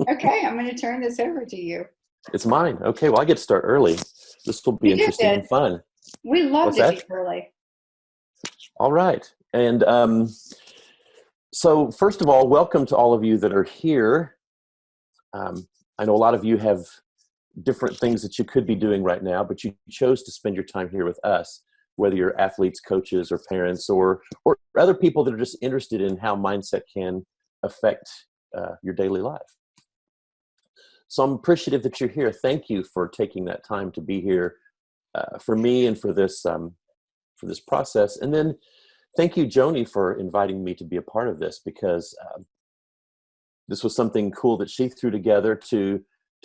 Okay, I'm going to turn this over to you. It's mine. Okay, well, I get to start early. This will be You just interesting did. and fun. We love What's to be that? early. All right. And so, first of all, welcome to all of you that are here. I know a lot of you have different things that you could be doing right now, but you chose to spend your time here with us, whether you're athletes, coaches, or parents, or other people that are just interested in how mindset can affect your daily life. So I'm appreciative that you're here. Thank you for taking that time to be here for me and for this process. And then thank you, Joni, for inviting me to be a part of this, because this was something cool that she threw together to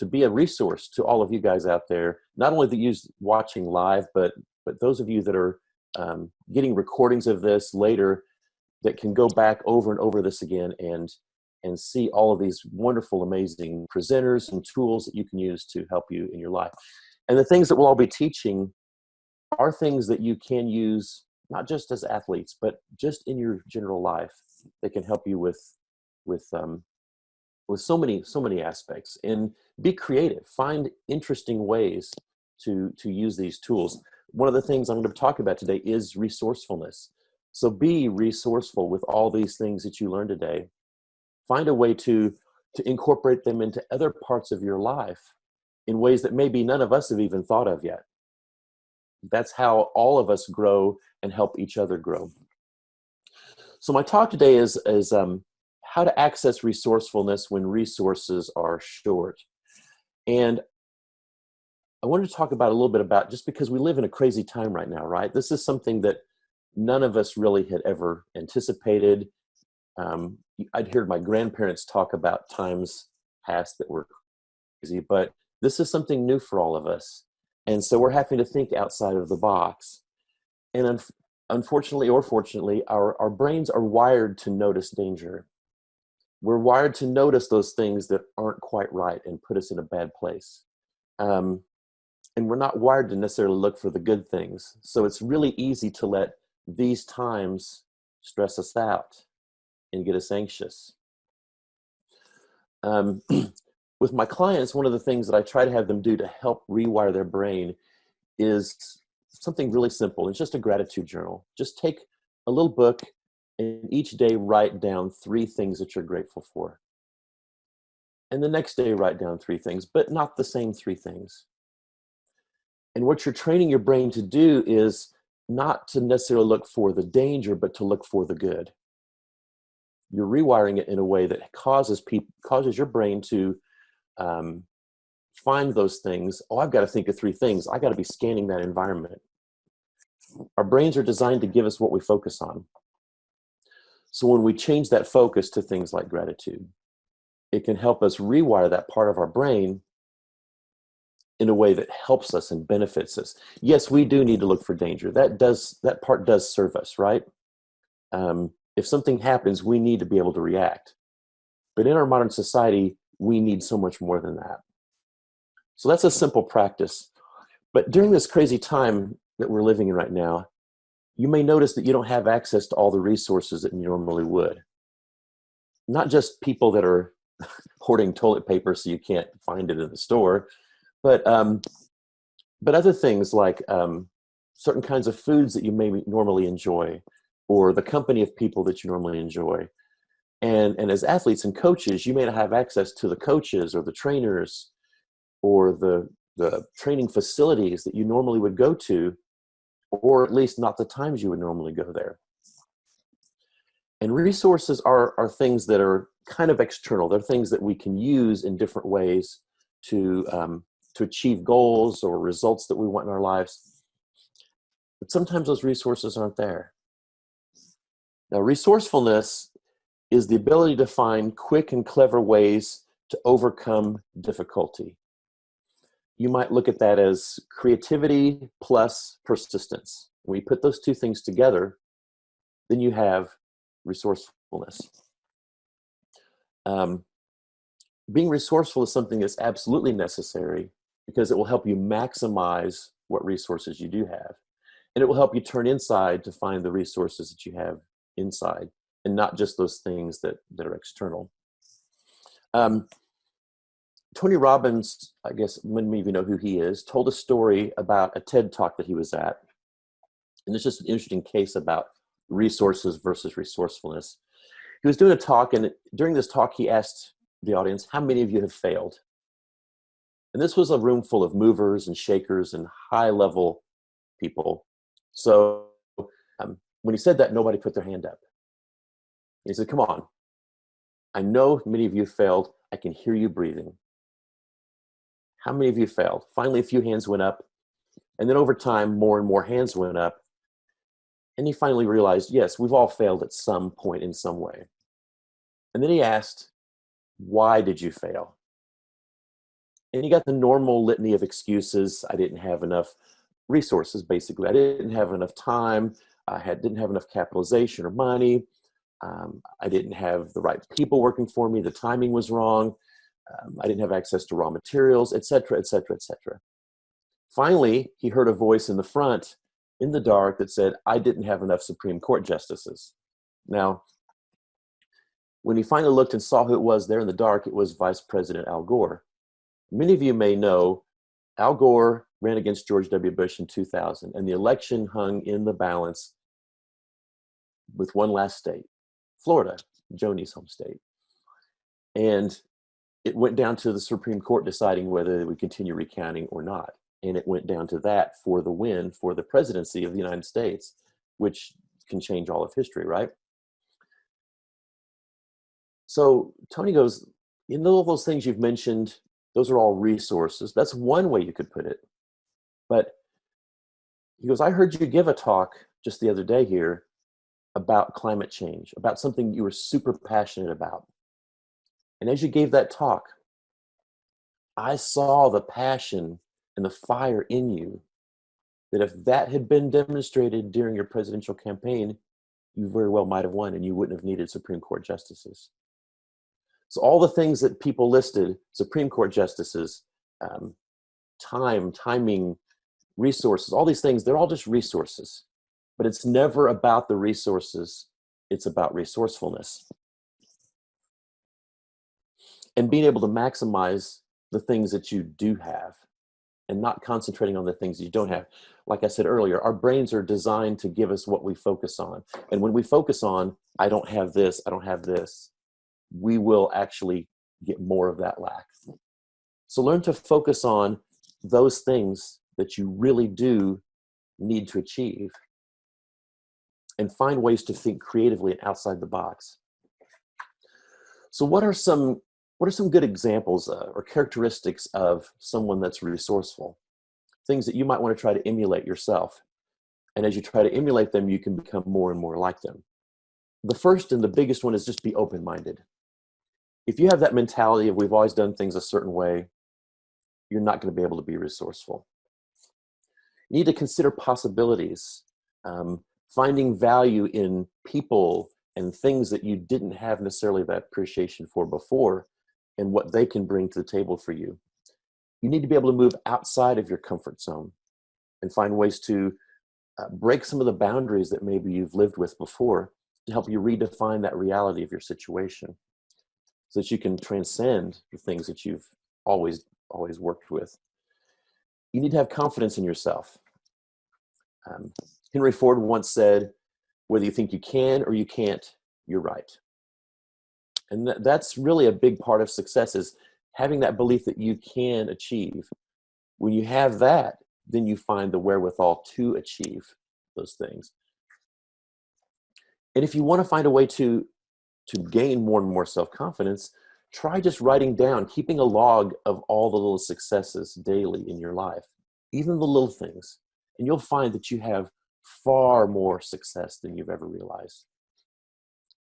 be a resource to all of you guys out there, not only that use watching live, but those of you that are getting recordings of this later that can go back over and over this again and see all of these wonderful, amazing presenters and tools that you can use to help you in your life. And the things that we'll all be teaching are things that you can use, not just as athletes, but just in your general life that can help you with so many aspects. And be creative, find interesting ways to use these tools. One of the things I'm going to talk about today is resourcefulness. So be resourceful with all these things that you learned today. Find a way to incorporate them into other parts of your life in ways that maybe none of us have even thought of yet. That's how all of us grow and help each other grow. So my talk today is how to access resourcefulness when resources are short. And I wanted to talk about a little bit about, just because we live in a crazy time right now, right? This is something that none of us really had ever anticipated. I'd heard my grandparents talk about times past that were crazy, but this is something new for all of us. And so we're having to think outside of the box. And unfortunately or fortunately, our brains are wired to notice danger. We're wired to notice those things that aren't quite right and put us in a bad place. And we're not wired to necessarily look for the good things. So it's really easy to let these times stress us out and get us anxious. With my clients, one of the things that I try to have them do to help rewire their brain is something really simple. It's just a gratitude journal. Just take a little book and each day write down 3 things that you're grateful for. And the next day write down 3 things, but not the same 3 things. And what you're training your brain to do is not to necessarily look for the danger, but to look for the good. You're rewiring it in a way that causes your brain to find those things. Oh, I've got to think of 3 things. I got to be scanning that environment. Our brains are designed to give us what we focus on. So when we change that focus to things like gratitude, it can help us rewire that part of our brain in a way that helps us and benefits us. Yes, we do need to look for danger. That part does serve us, right? If something happens, we need to be able to react. But in our modern society, we need so much more than that. So that's a simple practice. But during this crazy time that we're living in right now, you may notice that you don't have access to all the resources that you normally would. Not just people that are hoarding toilet paper so you can't find it in the store, but other things like certain kinds of foods that you may normally enjoy, or the company of people that you normally enjoy. And as athletes and coaches, you may not have access to the coaches or the trainers or the training facilities that you normally would go to, or at least not the times you would normally go there. And resources are things that are kind of external. They're things that we can use in different ways to achieve goals or results that we want in our lives. But sometimes those resources aren't there. Now, resourcefulness is the ability to find quick and clever ways to overcome difficulty. You might look at that as creativity plus persistence. When you put those 2 things together, then you have resourcefulness. Being resourceful is something that's absolutely necessary because it will help you maximize what resources you do have. And it will help you turn inside to find the resources that you have inside, and not just those things that are external. Tony Robbins, I guess many of you know who he is, told a story about a TED Talk that he was at. And it's just an interesting case about resources versus resourcefulness. He was doing a talk, and during this talk, he asked the audience, how many of you have failed? And this was a room full of movers and shakers and high-level people. So when he said that, nobody put their hand up. He said, come on. I know many of you failed. I can hear you breathing. How many of you failed? Finally, a few hands went up. And then over time, more and more hands went up. And he finally realized, yes, we've all failed at some point in some way. And then he asked, why did you fail? And he got the normal litany of excuses. I didn't have enough resources, basically. I didn't have enough time. Didn't have enough capitalization or money. I didn't have the right people working for me. The timing was wrong. I didn't have access to raw materials, et cetera, et cetera, et cetera. Finally, he heard a voice in the front, in the dark, that said, I didn't have enough Supreme Court justices. Now, when he finally looked and saw who it was there in the dark, it was Vice President Al Gore. Many of you may know Al Gore ran against George W. Bush in 2000, and the election hung in the balance with one last state, Florida, Joni's home state. And it went down to the Supreme Court deciding whether they would continue recounting or not. And it went down to that for the win for the presidency of the United States, which can change all of history, right? So Tony goes, in all those things you've mentioned, those are all resources. That's one way you could put it. But he goes, I heard you give a talk just the other day here about climate change, about something you were super passionate about. And as you gave that talk, I saw the passion and the fire in you, that if that had been demonstrated during your presidential campaign, you very well might have won and you wouldn't have needed Supreme Court justices. So all the things that people listed, Supreme Court justices, timing, resources, all these things, they're all just resources. But it's never about the resources, it's about resourcefulness. And being able to maximize the things that you do have and not concentrating on the things you don't have. Like I said earlier, our brains are designed to give us what we focus on. And when we focus on, I don't have this, I don't have this, we will actually get more of that lack. So learn to focus on those things that you really do need to achieve and find ways to think creatively and outside the box. So what are some good examples or characteristics of someone that's resourceful? Things that you might want to try to emulate yourself. And as you try to emulate them, you can become more and more like them. The first and the biggest one is just be open-minded. If you have that mentality of we've always done things a certain way, you're not going to be able to be resourceful. You need to consider possibilities, finding value in people and things that you didn't have necessarily that appreciation for before, and what they can bring to the table for you. You need to be able to move outside of your comfort zone and find ways to break some of the boundaries that maybe you've lived with before to help you redefine that reality of your situation so that you can transcend the things that you've always worked with. You need to have confidence in yourself. Henry Ford once said, whether you think you can or you can't, you're right. And that's really a big part of success, is having that belief that you can achieve. When you have that, then you find the wherewithal to achieve those things. And if you want to find a way to gain more and more self-confidence, try just writing down, keeping a log of all the little successes daily in your life, even the little things. And you'll find that you have far more success than you've ever realized.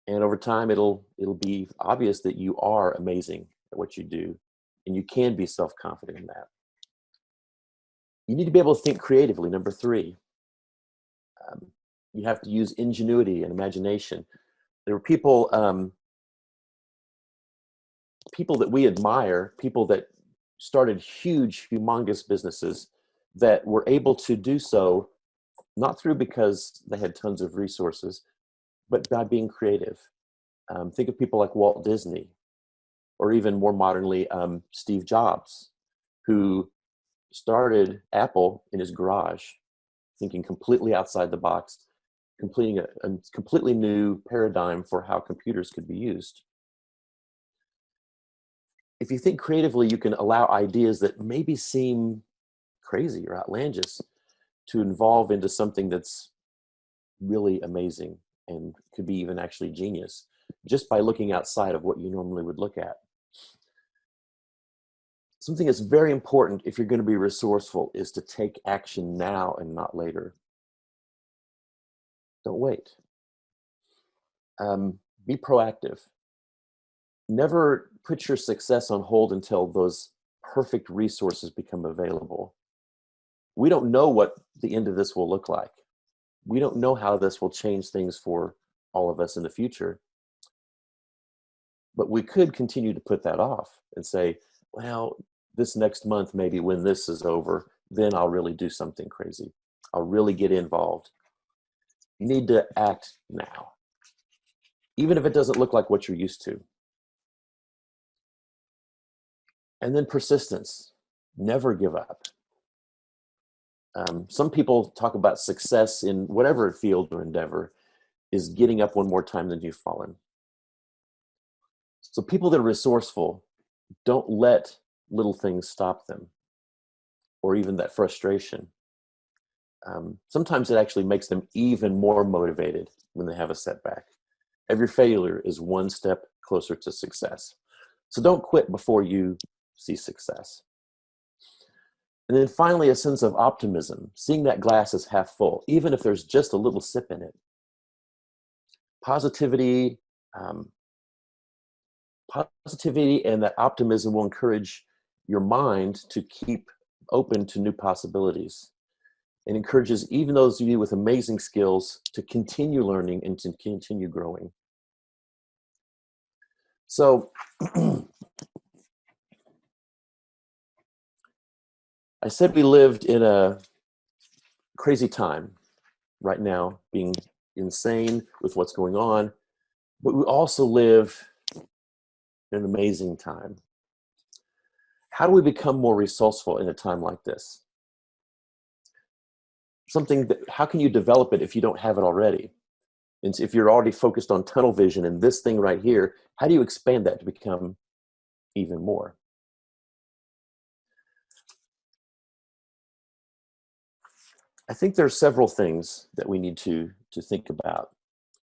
And over time, it'll be obvious that you are amazing at what you do, and you can be self-confident in that. You need to be able to think creatively, number 3. You have to use ingenuity and imagination. There are people that we admire, people that started huge, humongous businesses that were able to do so, not through because they had tons of resources, but by being creative. Think of people like Walt Disney. or even more modernly, Steve Jobs, who started Apple in his garage, thinking completely outside the box, completing a completely new paradigm for how computers could be used. If you think creatively, you can allow ideas that maybe seem crazy or outlandish to evolve into something that's really amazing and could be even actually genius, just by looking outside of what you normally would look at. Something that's very important if you're going to be resourceful is to take action now and not later. Don't wait. Be proactive. Never put your success on hold until those perfect resources become available. We don't know what the end of this will look like. We don't know how this will change things for all of us in the future. But we could continue to put that off and say, well, this next month, maybe when this is over, then I'll really do something crazy. I'll really get involved. You need to act now, even if it doesn't look like what you're used to. And then persistence. Never give up. Some people talk about success in whatever field or endeavor is getting up one more time than you've fallen. So people that are resourceful don't let little things stop them, or even that frustration. Sometimes it actually makes them even more motivated when they have a setback. Every failure is one step closer to success. So don't quit before you see success. And then finally, a sense of optimism, seeing that glass as half full, even if there's just a little sip in it. Positivity and that optimism will encourage your mind to keep open to new possibilities. It encourages even those of you with amazing skills to continue learning and to continue growing. So I said we lived in a crazy time right now, being insane with what's going on, but we also live in an amazing time. How do we become more resourceful in a time like this? How can you develop it if you don't have it already? And if you're already focused on tunnel vision and this thing right here, how do you expand that to become even more? I think there are several things that we need to think about.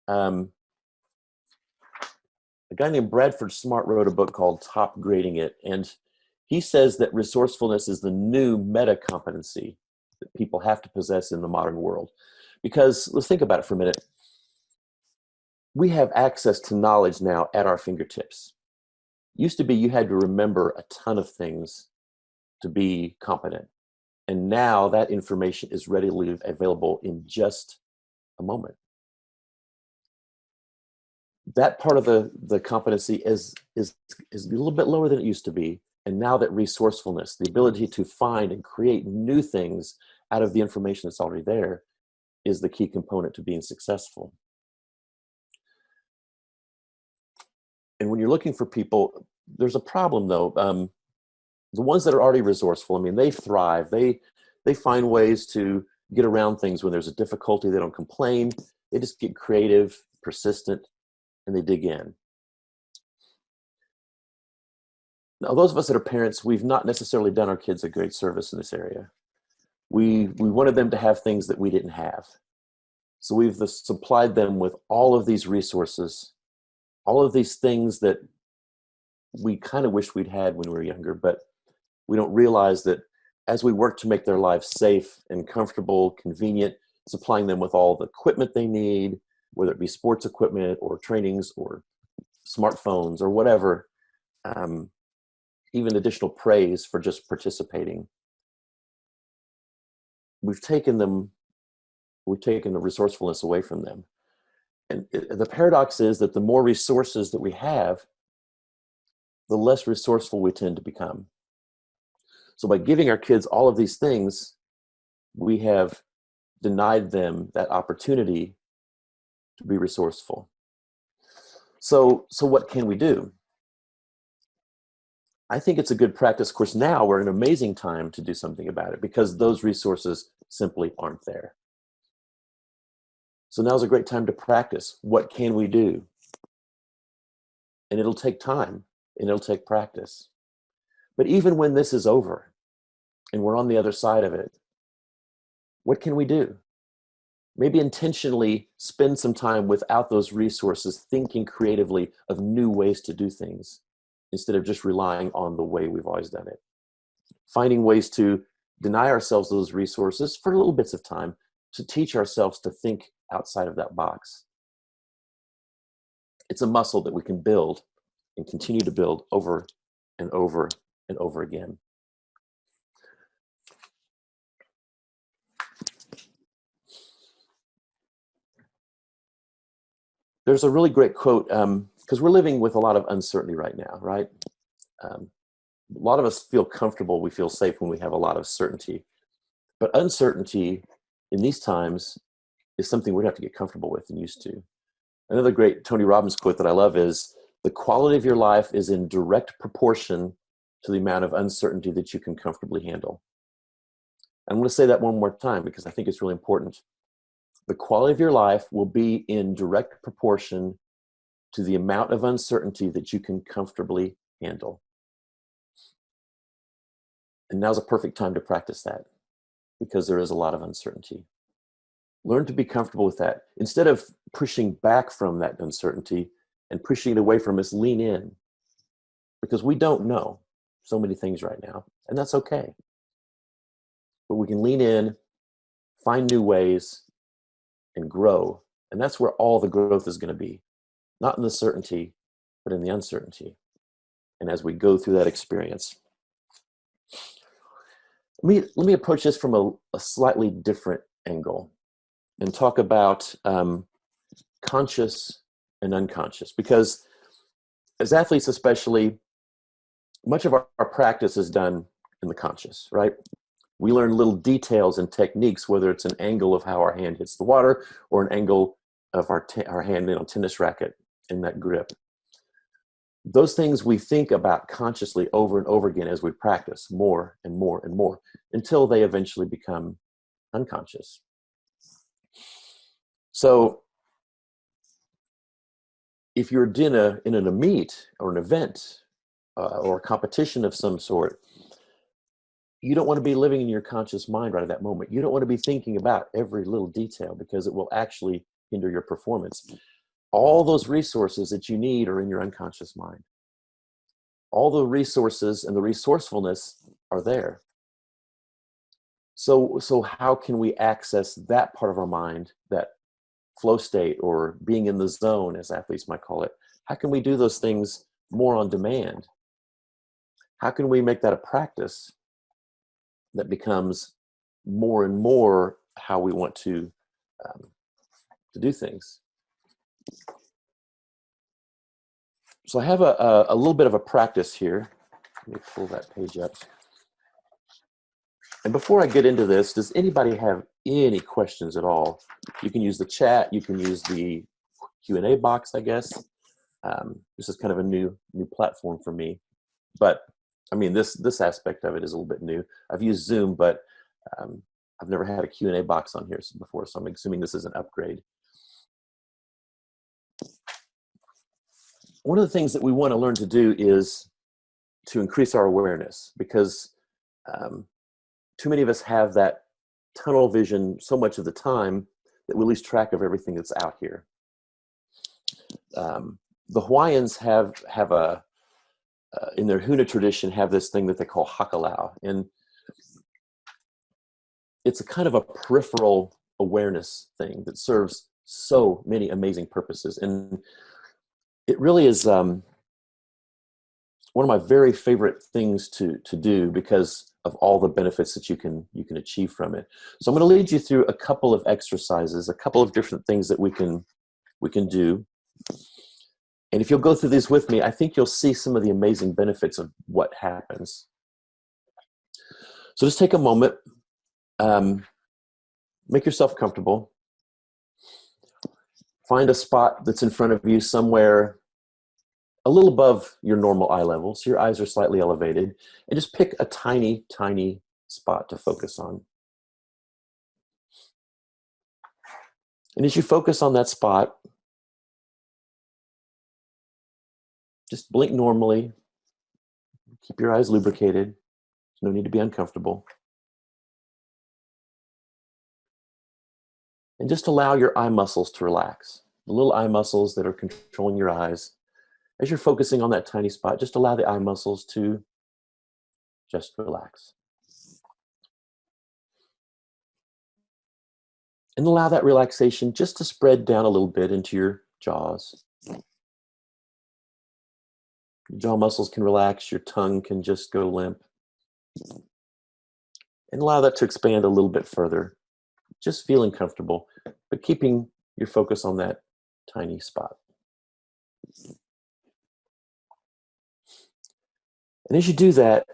A guy named Bradford Smart wrote a book called Top Grading It, and he says that resourcefulness is the new meta competency that people have to possess in the modern world. Because let's think about it for a minute. We have access to knowledge now at our fingertips. Used to be you had to remember a ton of things to be competent. And now that information is readily available in just a moment. That part of the competency is a little bit lower than it used to be. And now that resourcefulness, the ability to find and create new things out of the information that's already there, is the key component to being successful. And when you're looking for people, there's a problem though. The ones that are already resourceful, I mean, they thrive. They find ways to get around things when there's a difficulty. They don't complain. They just get creative, persistent, and they dig in. Now, those of us that are parents, we've not necessarily done our kids a great service in this area. We wanted them to have things that we didn't have. So we've supplied them with all of these resources, all of these things that we kind of wish we'd had when we were younger, but we don't realize that as we work to make their lives safe and comfortable, convenient, supplying them with all the equipment they need, whether it be sports equipment or trainings or smartphones or whatever, even additional praise for just participating. We've taken the resourcefulness away from them. And the paradox is that the more resources that we have, the less resourceful we tend to become. So by giving our kids all of these things, we have denied them that opportunity to be resourceful. So what can we do? I think it's a good practice. Of course, now we're in an amazing time to do something about it because those resources simply aren't there. So now's a great time to practice. What can we do? And it'll take time and it'll take practice. But even when this is over and we're on the other side of it, what can we do? Maybe intentionally spend some time without those resources, thinking creatively of new ways to do things instead of just relying on the way we've always done it. Finding ways to deny ourselves those resources for little bits of time to teach ourselves to think outside of that box. It's a muscle that we can build and continue to build over and over and over again. There's a really great quote, because we're living with a lot of uncertainty right now, right? A lot of us feel comfortable, we feel safe when we have a lot of certainty. But uncertainty in these times is something we have to get comfortable with and used to. Another great Tony Robbins quote that I love is, the quality of your life is in direct proportion to the amount of uncertainty that you can comfortably handle. I'm going to say that one more time because I think it's really important. The quality of your life will be in direct proportion to the amount of uncertainty that you can comfortably handle. And now's a perfect time to practice that because there is a lot of uncertainty. Learn to be comfortable with that. Instead of pushing back from that uncertainty and pushing it away from us, lean in because we don't know so many things right now, and that's okay. But we can lean in, find new ways, and grow. And that's where all the growth is going to be, not in the certainty, but in the uncertainty. And as we go through that experience, let me approach this from a slightly different angle and talk about conscious and unconscious, because as athletes especially, much of our practice is done in the conscious, right? We learn little details and techniques, whether it's an angle of how our hand hits the water or an angle of our hand in a tennis racket in that grip. Those things we think about consciously over and over again as we practice more and more and more until they eventually become unconscious. So if you're in a meet or an event or a competition of some sort, you don't want to be living in your conscious mind right at that moment. You don't want to be thinking about every little detail because it will actually hinder your performance. All those resources that you need are in your unconscious mind. All the resources and the resourcefulness are there. So how can we access that part of our mind, that flow state or being in the zone, as athletes might call it? How can we do those things more on demand? How can we make that a practice that becomes more and more how we want to do things? So I have a little bit of a practice here. Let me pull that page up. And before I get into this, does anybody have any questions at all? You can use the chat. You can use the Q&A box, I guess. This is kind of a new platform for me. But I mean, this aspect of it is a little bit new. I've used Zoom, but I've never had a Q&A box on here before, so I'm assuming this is an upgrade. One of the things that we want to learn to do is to increase our awareness, because too many of us have that tunnel vision so much of the time that we lose track of everything that's out here. The Hawaiians have a in their Huna tradition, have this thing that they call hakalau. And it's a kind of a peripheral awareness thing that serves so many amazing purposes. And it really is one of my very favorite things to do because of all the benefits that you can achieve from it. So I'm going to lead you through a couple of exercises, a couple of different things that we can do. And if you'll go through these with me, I think you'll see some of the amazing benefits of what happens. So just take a moment, make yourself comfortable, find a spot that's in front of you somewhere a little above your normal eye level, so your eyes are slightly elevated, and just pick a tiny, tiny spot to focus on. And as you focus on that spot, just blink normally. Keep your eyes lubricated. There's no need to be uncomfortable. And just allow your eye muscles to relax. The little eye muscles that are controlling your eyes. As you're focusing on that tiny spot, just allow the eye muscles to just relax. And allow that relaxation just to spread down a little bit into your jaws. Your jaw muscles can relax, your tongue can just go limp. And allow that to expand a little bit further. Just feeling comfortable, but keeping your focus on that tiny spot. And as you do that,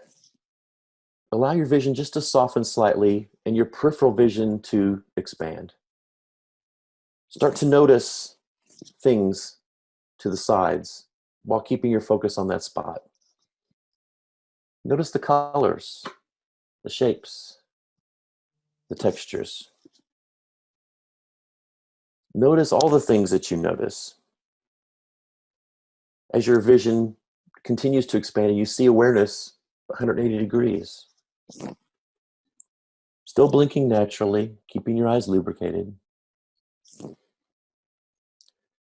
allow your vision just to soften slightly and your peripheral vision to expand. Start to notice things to the sides while keeping your focus on that spot. Notice the colors, the shapes, the textures. Notice all the things that you notice. As your vision continues to expand and you see awareness 180 degrees. Still blinking naturally, keeping your eyes lubricated.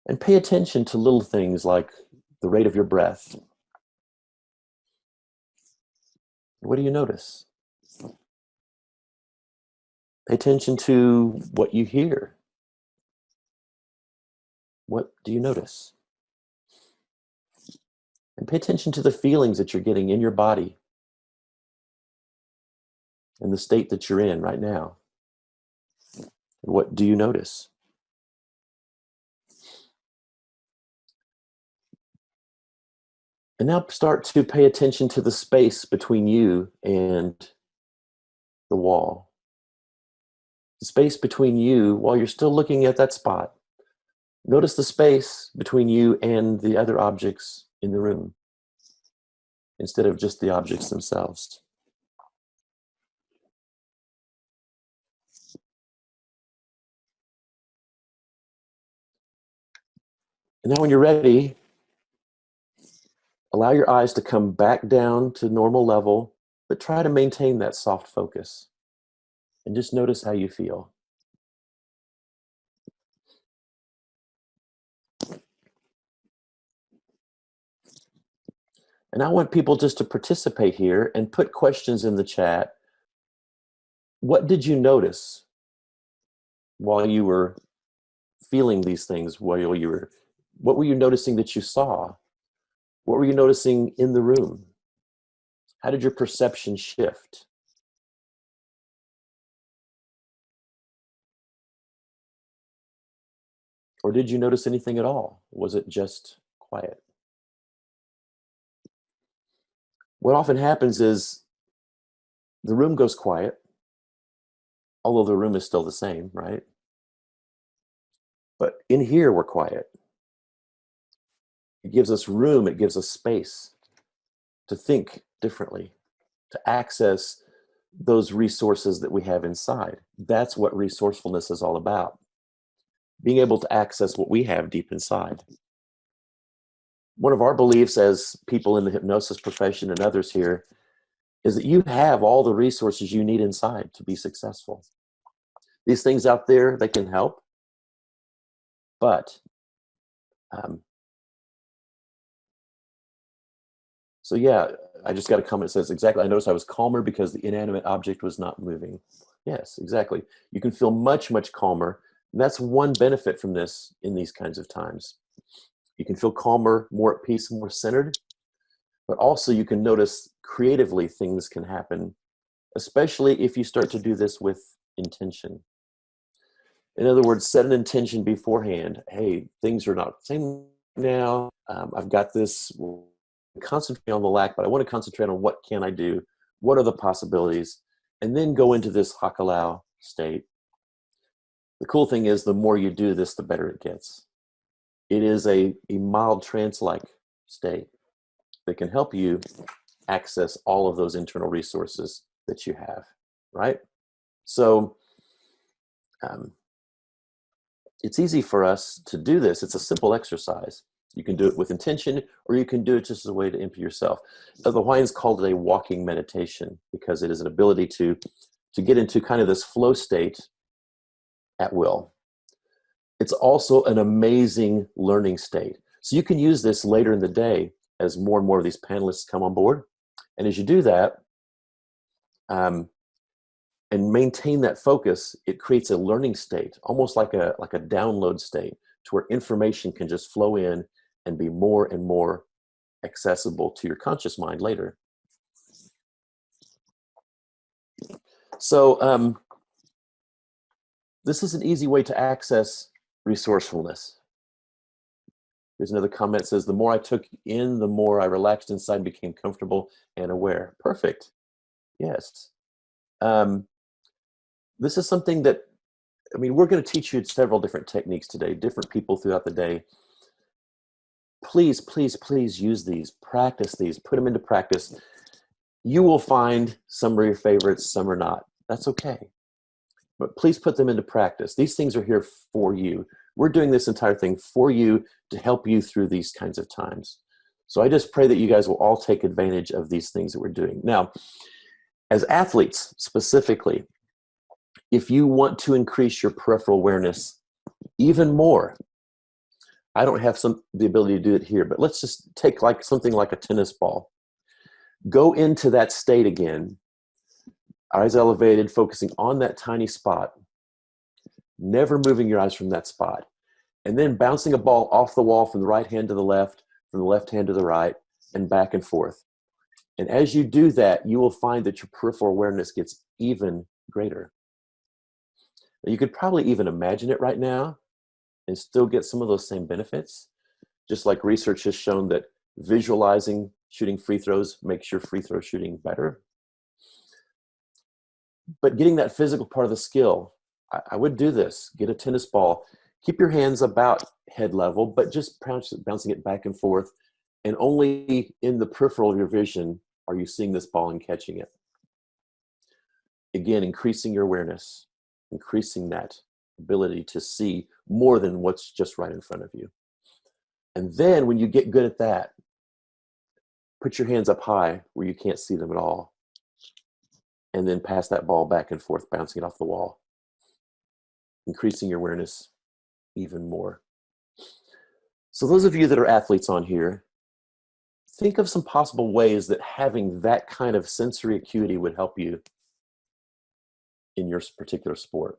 And pay attention to little things like the rate of your breath. What do you notice? Pay attention to what you hear. What do you notice? And pay attention to the feelings that you're getting in your body and the state that you're in right now. And what do you notice? And now start to pay attention to the space between you and the wall. The space between you while you're still looking at that spot. Notice the space between you and the other objects in the room instead of just the objects themselves. And now when you're ready, allow your eyes to come back down to normal level, but try to maintain that soft focus. And just notice how you feel. And I want people just to participate here and put questions in the chat. What did you notice while you were feeling these things? What were you noticing that you saw? What were you noticing in the room? How did your perception shift? Or did you notice anything at all? Was it just quiet? What often happens is the room goes quiet, although the room is still the same, right? But in here, we're quiet. It gives us room, it gives us space to think differently, to access those resources that we have inside. That's what resourcefulness is all about. Being able to access what we have deep inside. One of our beliefs as people in the hypnosis profession and others here is that you have all the resources you need inside to be successful. These things out there, they can help, but so yeah, I just got a comment that says, exactly, I noticed I was calmer because the inanimate object was not moving. Yes, exactly. You can feel much, much calmer. And that's one benefit from this in these kinds of times. You can feel calmer, more at peace, more centered, but also you can notice creatively things can happen, especially if you start to do this with intention. In other words, set an intention beforehand. Hey, things are not the same now. I've got this. Concentrate on the lack, but I want to concentrate on what can I do? What are the possibilities? And then go into this hakalau state. The cool thing is the more you do this, the better it gets. It is a mild trance-like state that can help you access all of those internal resources that you have, right? So it's easy for us to do this. It's a simple exercise. You can do it with intention, or you can do it just as a way to empty yourself. The Hawaiians called it a walking meditation because it is an ability to get into kind of this flow state at will. It's also an amazing learning state. So you can use this later in the day as more and more of these panelists come on board. And as you do that, and maintain that focus, it creates a learning state, almost like a download state, to where information can just flow in and be more and more accessible to your conscious mind later. So this is an easy way to access resourcefulness. Here's another comment that says, the more I took in, the more I relaxed inside and became comfortable and aware. Perfect. Yes. This is something that, I mean, we're going to teach you several different techniques today, different people throughout the day. Please, please, please use these, practice these, put them into practice. You will find some are your favorites, some are not. That's okay. But please put them into practice. These things are here for you. We're doing this entire thing for you to help you through these kinds of times. So I just pray that you guys will all take advantage of these things that we're doing. Now, as athletes specifically, if you want to increase your peripheral awareness even more, I don't have the ability to do it here, but let's just take something like a tennis ball. Go into that state again, eyes elevated, focusing on that tiny spot, never moving your eyes from that spot, and then bouncing a ball off the wall from the right hand to the left, from the left hand to the right, and back and forth. And as you do that, you will find that your peripheral awareness gets even greater. Now, you could probably even imagine it right now and still get some of those same benefits, just like research has shown that visualizing shooting free throws makes your free throw shooting better. But getting that physical part of the skill, I would do this. Get a tennis ball. Keep your hands about head level, but just bouncing it back and forth. And only in the peripheral of your vision are you seeing this ball and catching it. Again, increasing your awareness, increasing that ability to see more than what's just right in front of you. And then when you get good at that, put your hands up high where you can't see them at all. And then pass that ball back and forth, bouncing it off the wall. Increasing your awareness even more. So those of you that are athletes on here, think of some possible ways that having that kind of sensory acuity would help you in your particular sport.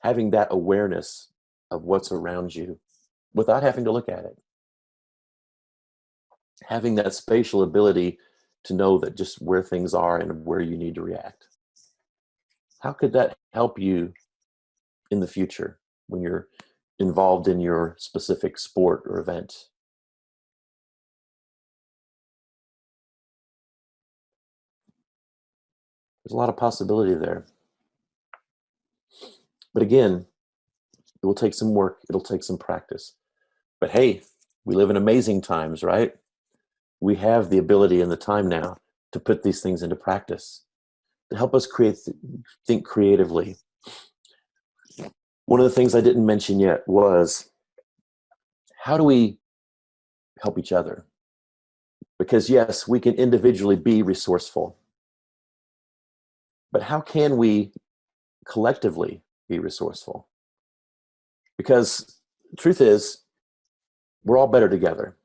Having that awareness of what's around you without having to look at it. Having that spatial ability to know that just where things are and where you need to react. How could that help you in the future when you're involved in your specific sport or event? There's a lot of possibility there. But again, it will take some work. It'll take some practice. But hey, we live in amazing times, right? We have the ability and the time now to put these things into practice, to help us think creatively. One of the things I didn't mention yet was, how do we help each other? Because yes, we can individually be resourceful, but how can we collectively be resourceful? Because the truth is, we're all better together.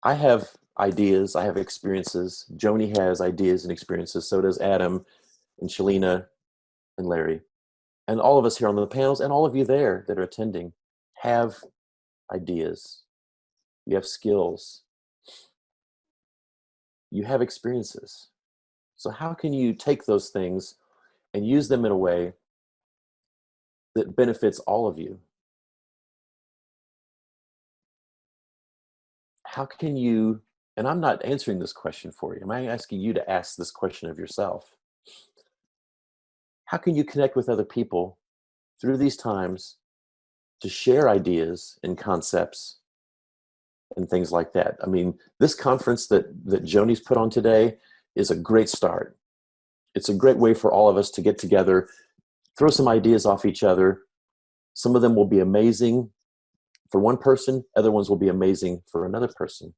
I have ideas, I have experiences. Joni has ideas and experiences. So does Adam and Shalina and Larry. And all of us here on the panels and all of you there that are attending have ideas. You have skills. You have experiences. So how can you take those things and use them in a way that benefits all of you? How can you, and I'm not answering this question for you, I'm asking you to ask this question of yourself. How can you connect with other people through these times to share ideas and concepts and things like that. I mean, this conference that Joni's put on today is a great start. It's a great way for all of us to get together, throw some ideas off each other. Some of them will be amazing for one person, other ones will be amazing for another person.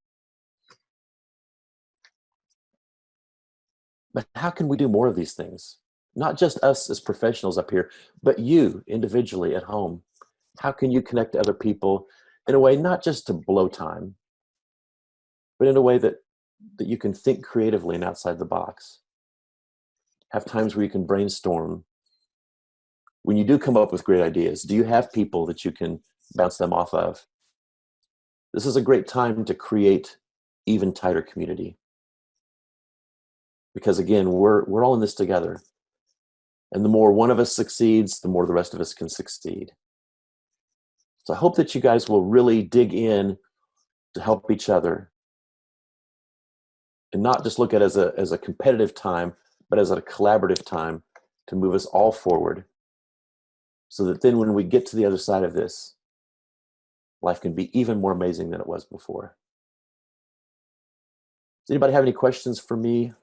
But how can we do more of these things? Not just us as professionals up here, but you individually at home. How can you connect to other people in a way not just to blow time, but in a way that you can think creatively and outside the box? Have times where you can brainstorm. When you do come up with great ideas, do you have people that you can bounce them off of? This is a great time to create even tighter community. Because again, we're all in this together. And the more one of us succeeds, the more the rest of us can succeed. So I hope that you guys will really dig in to help each other and not just look at it as a competitive time, but as a collaborative time to move us all forward. So that then when we get to the other side of this, life can be even more amazing than it was before. Does anybody have any questions for me?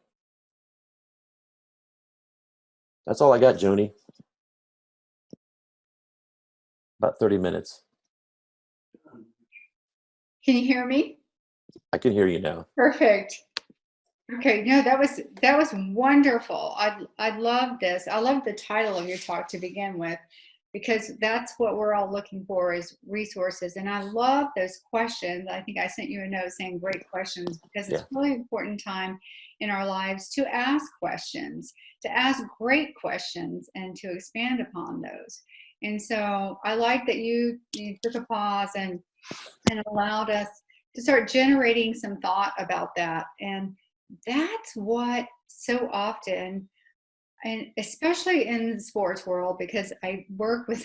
That's all I got, Joni. About 30 minutes. Can you hear me? I can hear you now. Perfect. Okay, no, that was wonderful. I love this. I love the title of your talk to begin with, because that's what we're all looking for is resources. And I love those questions. I think I sent you a note saying great questions, because it's really important time in our lives to ask questions, to ask great questions and to expand upon those. And so I like that you took a pause and allowed us to start generating some thought about that. And that's what so often, and especially in the sports world, because I work with,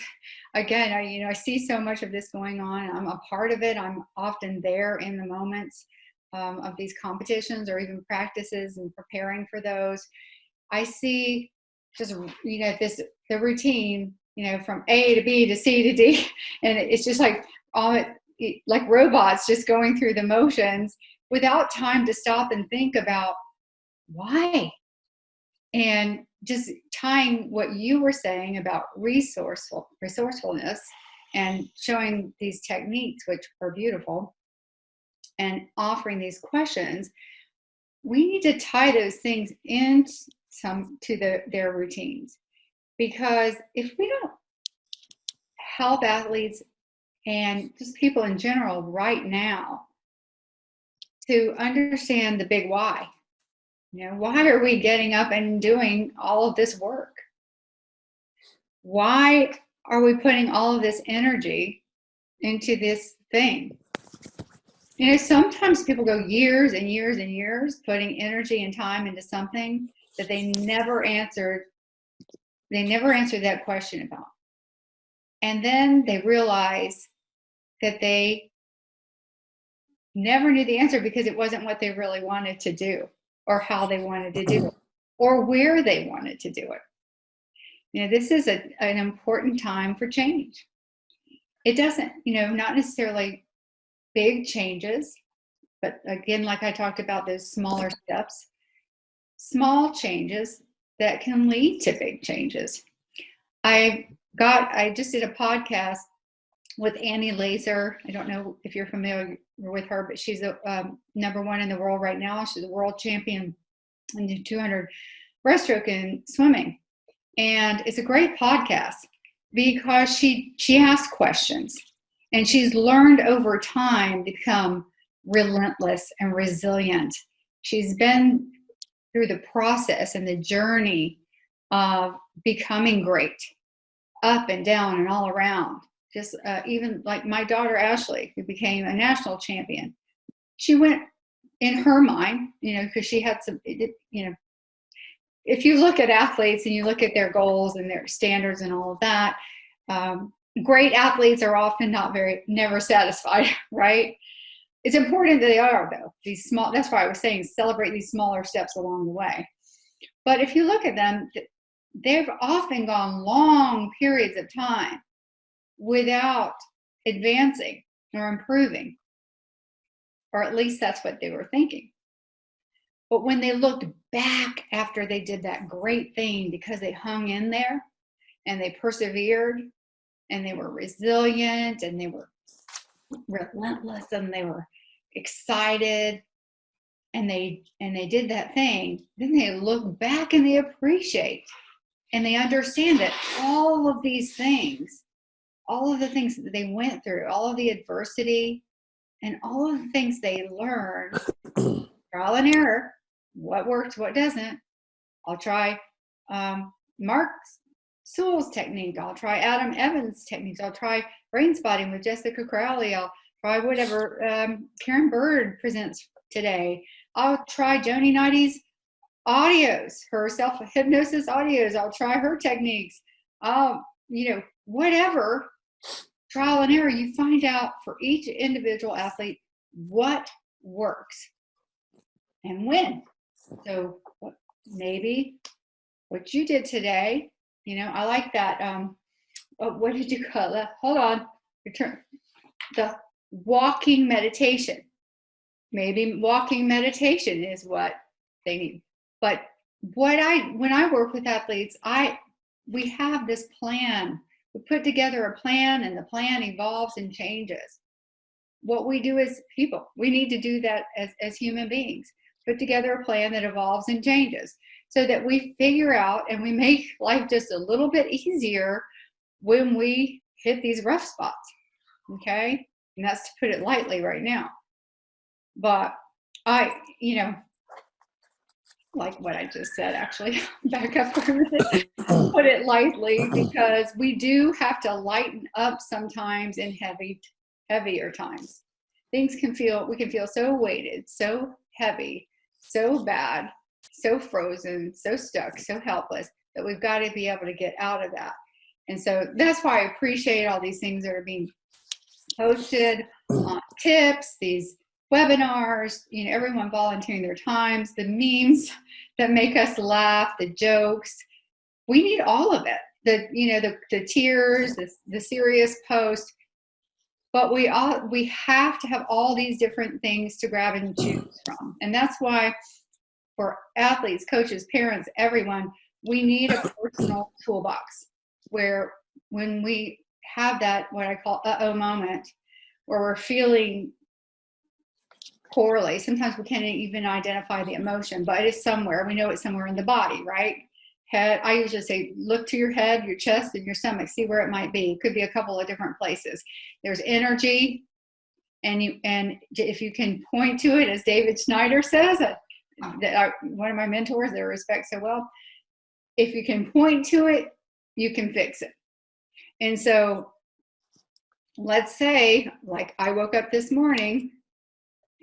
again, I see so much of this going on. I'm a part of it. I'm often there in the moments of these competitions or even practices and preparing for those. I see just, the routine, from A to B to C to D, and it's just like robots just going through the motions without time to stop and think about why. And just tying what you were saying about resourcefulness and showing these techniques, which are beautiful, and offering these questions, we need to tie those things to their routines. Because if we don't help athletes and just people in general right now to understand the big why, why are we getting up and doing all of this work? Why are we putting all of this energy into this thing? Sometimes people go years and years and years putting energy and time into something that they never answered that question about. And then they realize that they never knew the answer because it wasn't what they really wanted to do, or how they wanted to do it, or where they wanted to do it. This is an important time for change. It doesn't, not necessarily big changes, but again, like I talked about, those smaller steps, small changes that can lead to big changes. I just did a podcast with Annie Laser. I don't know if you're familiar with her, but she's number one in the world right now. She's a world champion in the 200 breaststroke and swimming. And it's a great podcast because she asks questions, and she's learned over time to become relentless and resilient. She's been through the process and the journey of becoming great, up and down and all around. Just even like my daughter Ashley, who became a national champion, she went in her mind, because she had some, if you look at athletes and you look at their goals and their standards and all of that, great athletes are often never satisfied, right? It's important that they are, though. That's why I was saying celebrate these smaller steps along the way. But if you look at them, they've often gone long periods of time without advancing or improving. or at least that's what they were thinking. But when they looked back after they did that great thing, because they hung in there and they persevered and they were resilient and they were relentless and they were excited and they did that thing, then they look back and they appreciate and they understand that all of these things, all of the things that they went through, all of the adversity and all of the things they learned, trial and error, what works, what doesn't. I'll try Mark Sewell's technique. I'll try Adam Evans' techniques. I'll try brain spotting with Jessica Crowley. I'll try whatever Karen Bird presents today. I'll try Joni Knight's audios, her self-hypnosis audios. I'll try her techniques. Whatever, trial and error, you find out for each individual athlete what works and when. So maybe what you did today, I like that. What did you call that? Hold on. Return. The walking meditation. Maybe walking meditation is what they need. But when I work with athletes, we have this plan. We put together a plan, and the plan evolves and changes. What we do as people, we need to do that as human beings. Put together a plan that evolves and changes so that we figure out and we make life just a little bit easier when we hit these rough spots. Okay? And that's to put it lightly right now. But like what I just said, actually, back up for a minute, put it lightly, because we do have to lighten up sometimes in heavier times. We can feel so weighted, so heavy, so bad, so frozen, so stuck, so helpless, that we've got to be able to get out of that. And so that's why I appreciate all these things that are being posted, tips, these webinars, everyone volunteering their times, the memes that make us laugh, the jokes. We need all of it. The tears, the serious post. But we have to have all these different things to grab and choose from. And that's why for athletes, coaches, parents, everyone, we need a personal toolbox where when we have that, what I call uh-oh moment, where we're feeling poorly, sometimes we can't even identify the emotion, but it is somewhere. We know it's somewhere in the body, right? Head. I usually say, look to your head, your chest, and your stomach. See where it might be. It could be a couple of different places. There's energy, and if you can point to it, as David Schneider says, one of my mentors that I respect so well, if you can point to it, you can fix it. And so, let's say, like I woke up this morning,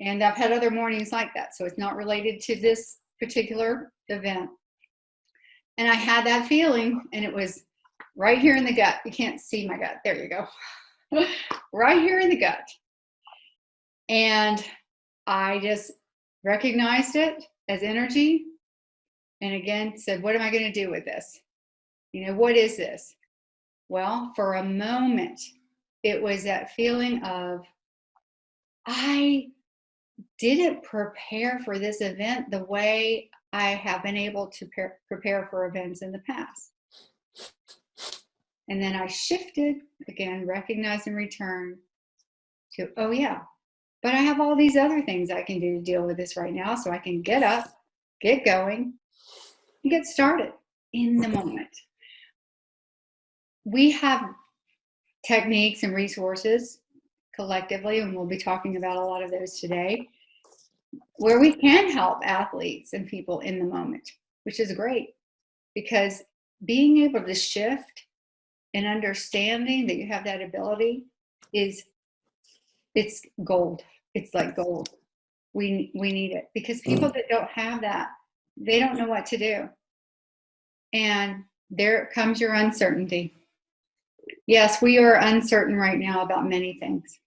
and I've had other mornings like that, so it's not related to this particular event. And I had that feeling, and it was right here in the gut. You can't see my gut. There you go. Right here in the gut. And I just recognized it as energy. And again, said, what am I going to do with this? What is this? Well, for a moment, it was that feeling of, I didn't prepare for this event the way I have been able to prepare for events in the past. And then I shifted, again, recognized and returned to, oh yeah, but I have all these other things I can do to deal with this right now, so I can get up, get going, and get started in the moment. We have techniques and resources collectively, and we'll be talking about a lot of those today, where we can help athletes and people in the moment, which is great, because being able to shift and understanding that you have that ability it's gold. It's like gold. We need it, because people that don't have that, they don't know what to do. And there comes your uncertainty. Yes, we are uncertain right now about many things.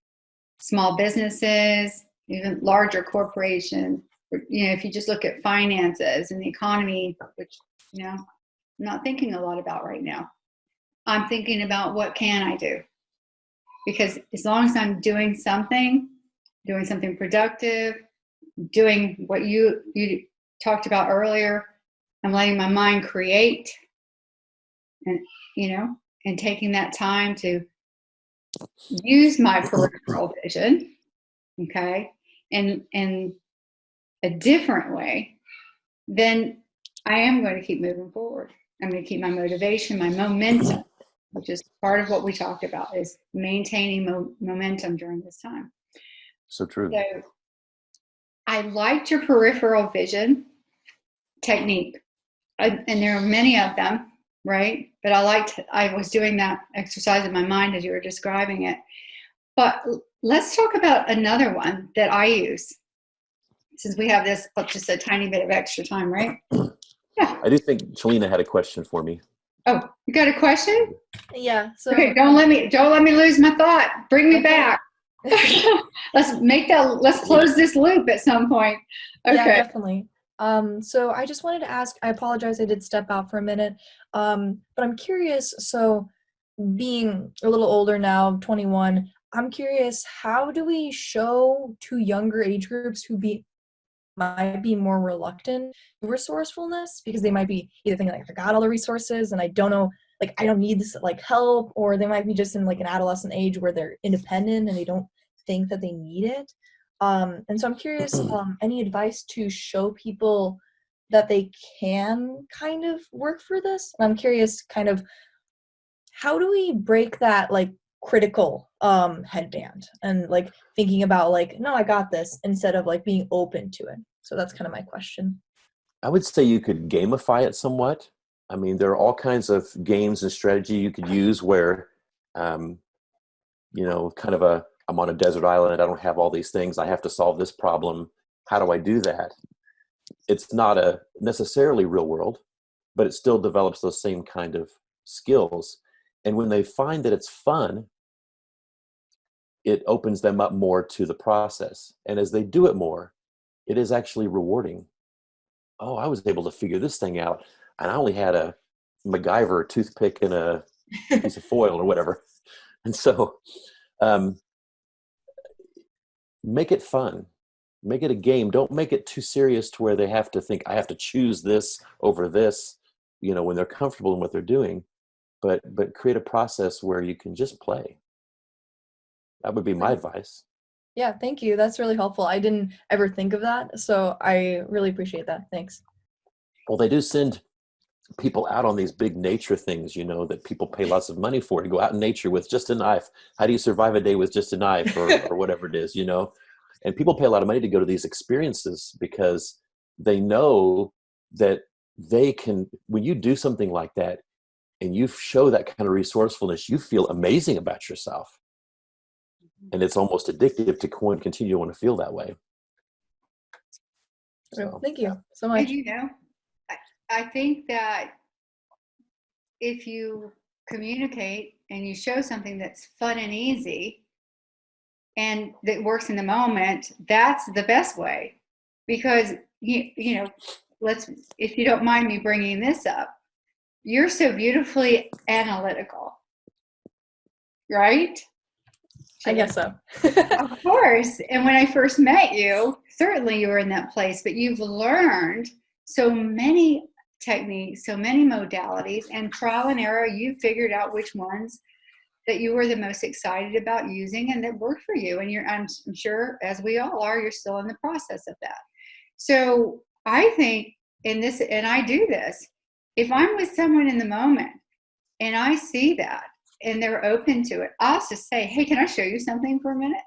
Small businesses, even larger corporations. If you just look at finances and the economy, which, I'm not thinking a lot about right now. I'm thinking about, what can I do? Because as long as I'm doing something, doing something productive, doing what you talked about earlier. I'm letting my mind create, and and taking that time to use my peripheral vision, okay, in a different way, then I am going to keep moving forward. I'm going to keep my motivation, my momentum, which is part of what we talked about, is maintaining momentum during this time. So true. So I liked your peripheral vision technique, and there are many of them, right? But I was doing that exercise in my mind as you were describing it. But let's talk about another one that I use, since we have this just a tiny bit of extra time, right? Yeah. I do think Chelina had a question for me. Oh, you got a question? Yeah. So Okay, don't let me lose my thought. Bring me back. Let's close this loop at some point. Okay. Yeah, definitely. So I just wanted to ask, I apologize, I did step out for a minute. But I'm curious, so being a little older now, 21, I'm curious, how do we show to younger age groups who might be more reluctant to resourcefulness, because they might be either thinking like, I got all the resources and I don't know, like I don't need this like help, or they might be just in like an adolescent age where they're independent and they don't think that they need it. And so I'm curious, any advice to show people that they can kind of work for this? And I'm curious kind of, how do we break that like critical headband and like thinking about like, no, I got this, instead of like being open to it? So that's kind of my question. I would say you could gamify it somewhat. I mean, there are all kinds of games and strategy you could use where, kind of I'm on a desert island, I don't have all these things, I have to solve this problem. How do I do that? It's not a necessarily real world, but it still develops those same kind of skills. And when they find that it's fun, it opens them up more to the process. And as they do it more, it is actually rewarding. Oh, I was able to figure this thing out, and I only had a MacGyver toothpick and a piece of foil or whatever. And so make it fun. Make it a game. Don't make it too serious to where they have to think, I have to choose this over this, when they're comfortable in what they're doing. But create a process where you can just play. That would be my advice. Yeah, thank you. That's really helpful. I didn't ever think of that, so I really appreciate that. Thanks. Well, they do send people out on these big nature things, that people pay lots of money for, to go out in nature with just a knife. How do you survive a day with just a knife or whatever it is, And people pay a lot of money to go to these experiences because they know that they can, when you do something like that and you show that kind of resourcefulness, you feel amazing about yourself. And it's almost addictive to continue to want to feel that way. So, thank you so much. And, I think that if you communicate and you show something that's fun and easy and that works in the moment, that's the best way. Because, if you don't mind me bringing this up, you're so beautifully analytical, right? I guess so. Of course. And when I first met you, certainly you were in that place, but you've learned so many techniques, so many modalities, and trial and error, you figured out which ones that you were the most excited about using and that worked for you. And I'm sure, as we all are, you're still in the process of that. So I think and I do this, if I'm with someone in the moment and I see that, and they're open to it, I'll just say, hey, can I show you something for a minute?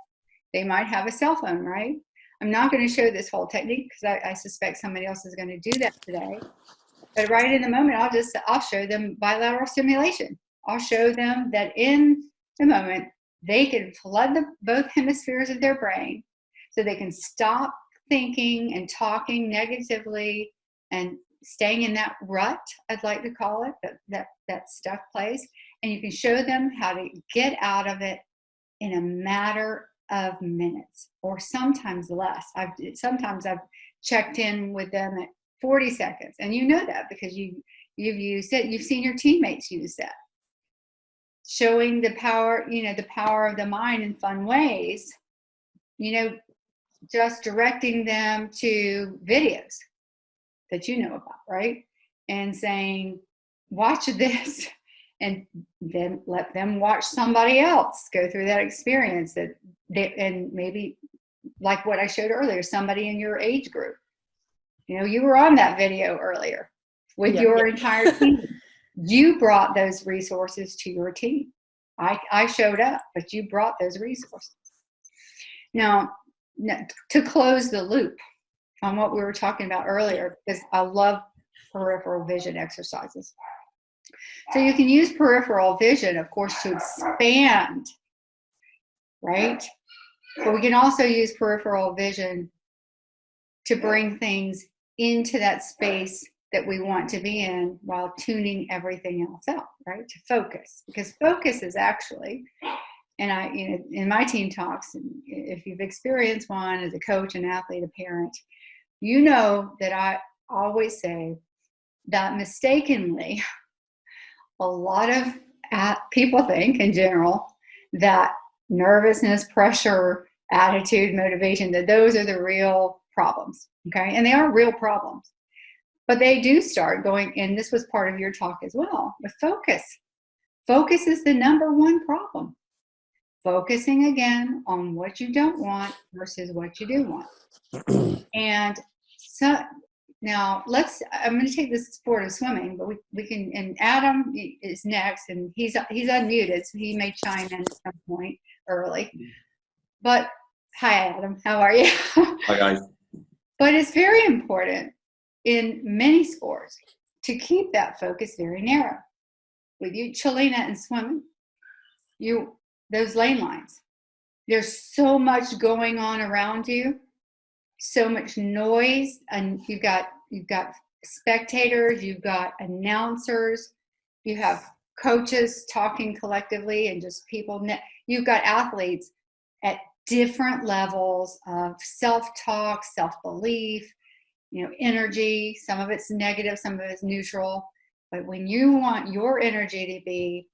They might have a cell phone, right? I'm not going to show this whole technique because I suspect somebody else is going to do that today. But right in the moment, I'll show them bilateral stimulation. I'll show them that in the moment, they can flood both hemispheres of their brain so they can stop thinking and talking negatively and staying in that rut, I'd like to call it, that stuck place. And you can show them how to get out of it in a matter of minutes, or sometimes less. Sometimes I've checked in with them at 40 seconds, and you know that because you've used it. You've seen your teammates use that, showing the power, the power of the mind in fun ways. just directing them to videos that you know about, right? And saying, watch this, and then let them watch somebody else go through that experience and maybe like what I showed earlier, somebody in your age group. You were on that video earlier with your entire team. You brought those resources to your team. I showed up, but you brought those resources. Now, to close the loop on what we were talking about earlier, because I love peripheral vision exercises. So you can use peripheral vision, of course, to expand, right? But we can also use peripheral vision to bring things into that space that we want to be in while tuning everything else out, right? To focus, because focus is actually, and in my team talks, if you've experienced one as a coach, an athlete, a parent, you know that I always say that mistakenly, a lot of people think in general that nervousness, pressure, attitude, motivation, that those are the real problems, okay? And they are real problems. But they do start going, and this was part of your talk as well, with focus. Focus is the number one problem. Focusing again on what you don't want versus what you do want. And so now I'm going to take this sport of swimming, but we can, and Adam is next, and he's unmuted, so he may chime in at some point early. But hi, Adam, how are you? Hi, guys. But it's very important in many sports to keep that focus very narrow. With you, Chelina, and swimming, those lane lines, there's so much going on around you, so much noise, and you've got spectators, you've got announcers, you have coaches talking collectively, and just people. You've got athletes at different levels of self-talk, self-belief, energy. Some of it's negative, some of it's neutral. But when you want your energy to be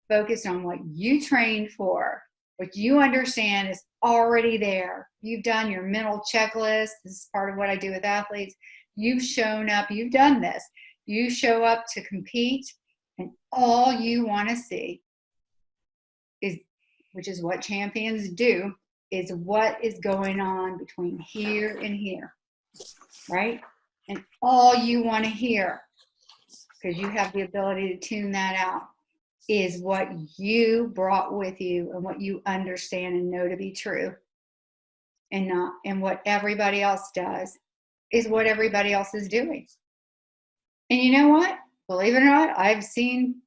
focused on what you trained for, what you understand is already there, you've done your mental checklist. This is part of what I do with athletes. You've shown up, you've done this. You show up to compete, and all you want to see is, which is what champions do, is what is going on between here and here, right? And all you want to hear, because you have the ability to tune that out, is what you brought with you and what you understand and know to be true, and what everybody else does is what everybody else is doing. And you know what? Believe it or not, I've seen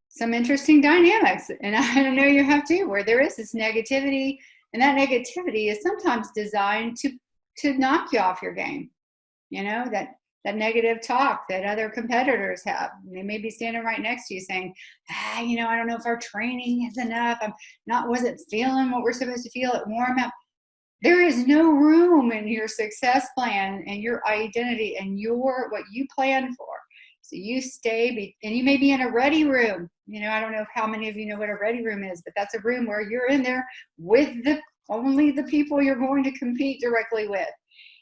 some interesting dynamics, and I know you have too, where there is this negativity, and that negativity is sometimes designed to knock you off your game. That negative talk that other competitors have. They may be standing right next to you saying, I don't know if our training is enough. Wasn't feeling what we're supposed to feel at warm up. There is no room in your success plan and your identity and what you plan for. So you stay, and you may be in a ready room. I don't know how many of you know what a ready room is, but that's a room where you're in there with only the people you're going to compete directly with.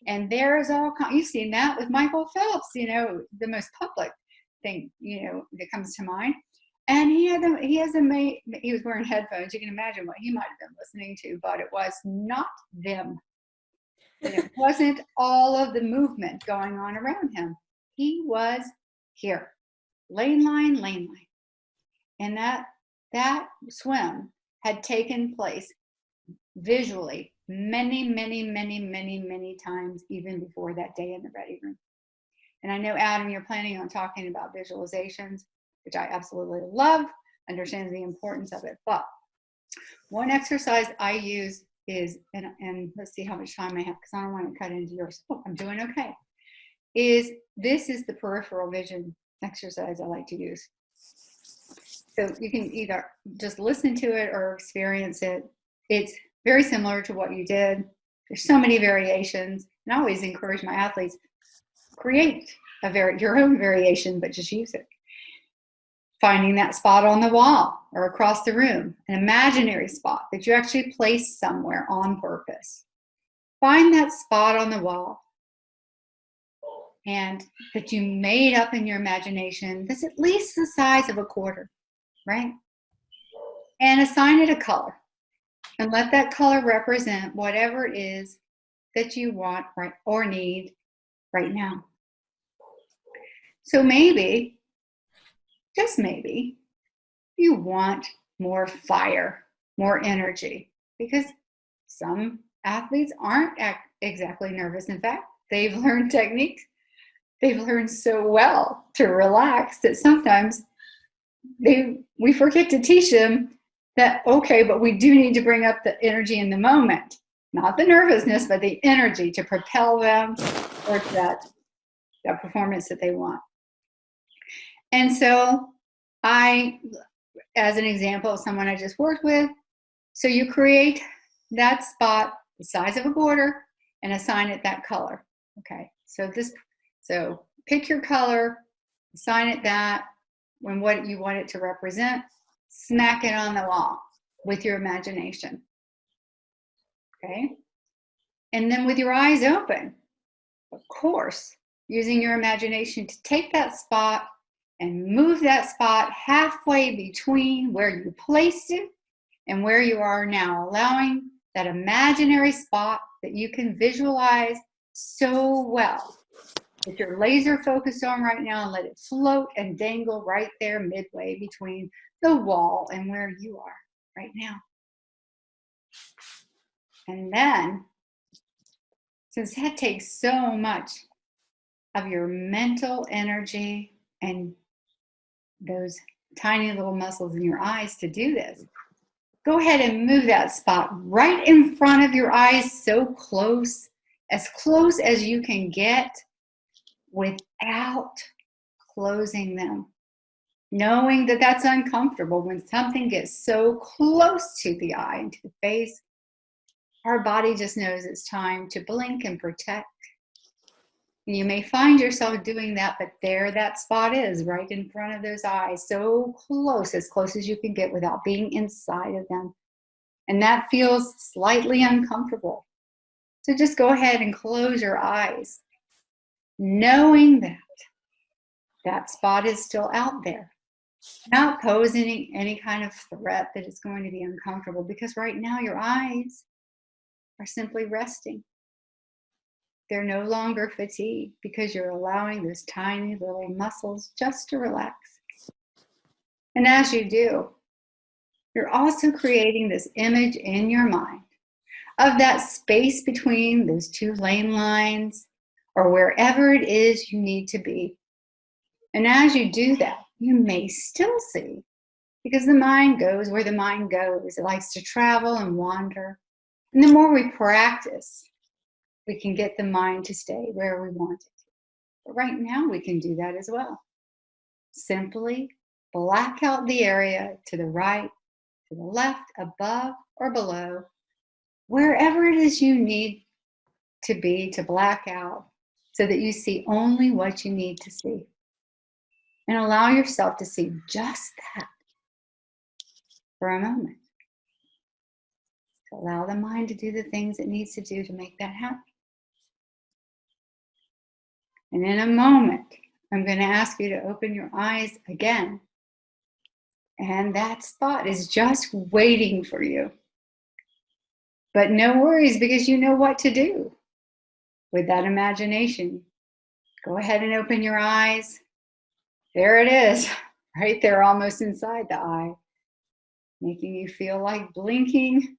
And there's you've seen that with Michael Phelps, the most public thing, that comes to mind. And he was wearing headphones. You can imagine what he might have been listening to, but it was not them. And it wasn't all of the movement going on around him. He was here, lane line. And that swim had taken place visually many times, even before that day in the ready room. And I know, Adam, you're planning on talking about visualizations, which I absolutely love, understands the importance of it. But one exercise I use is, and let's see how much time I have, because I don't want to cut into yours. Oh, I'm doing okay. This is the peripheral vision exercise I like to use. So you can either just listen to it or experience it. It's very similar to what you did. There's so many variations. And I always encourage my athletes, create your own variation, but just use it. Finding that spot on the wall or across the room, an imaginary spot that you actually place somewhere on purpose. find that spot on the wall and that you made up in your imagination that's at least the size of a quarter, right? And assign it a color. And let that color represent whatever it is that you want right, or need right now. So maybe, just maybe, you want more fire, more energy, because some athletes aren't exactly nervous. In fact, they've learned techniques. They've learned so well to relax that sometimes we forget to teach them that, okay, but we do need to bring up the energy in the moment, not the nervousness, but the energy to propel them towards that performance that they want. And so as an example of someone I just worked with, so you create that spot the size of a quarter and assign it that color. Okay, so pick your color, assign it that, when what you want it to represent, smack it on the wall with your imagination. Okay? And then with your eyes open, of course, using your imagination to take that spot and move that spot halfway between where you placed it and where you are now, allowing that imaginary spot that you can visualize so well that you're laser focused on right now, and let it float and dangle right there midway between the wall and where you are right now. And then, since that takes so much of your mental energy and those tiny little muscles in your eyes to do this, go ahead and move that spot right in front of your eyes, so close as you can get without closing them. Knowing that that's uncomfortable when something gets so close to the eye and to the face, our body just knows it's time to blink and protect. And you may find yourself doing that, but there that spot is, right in front of those eyes, so close, as close as you can get without being inside of them. And that feels slightly uncomfortable. So just go ahead and close your eyes, knowing that that spot is still out there, not posing any kind of threat that it's going to be uncomfortable, because right now your eyes are simply resting. They're no longer fatigued because you're allowing those tiny little muscles just to relax. And as you do, you're also creating this image in your mind of that space between those two lane lines, or wherever it is you need to be. And as you do that, you may still see, because the mind goes where the mind goes. It likes to travel and wander. And the more we practice, we can get the mind to stay where we want it. But right now we can do that as well. Simply black out the area to the right, to the left, above or below, wherever it is you need to be, to black out, so that you see only what you need to see. And allow yourself to see just that for a moment. To allow the mind to do the things it needs to do to make that happen. And in a moment, I'm going to ask you to open your eyes again. And that spot is just waiting for you. But no worries, because you know what to do with that imagination. Go ahead and open your eyes. There it is, right there, almost inside the eye, making you feel like blinking,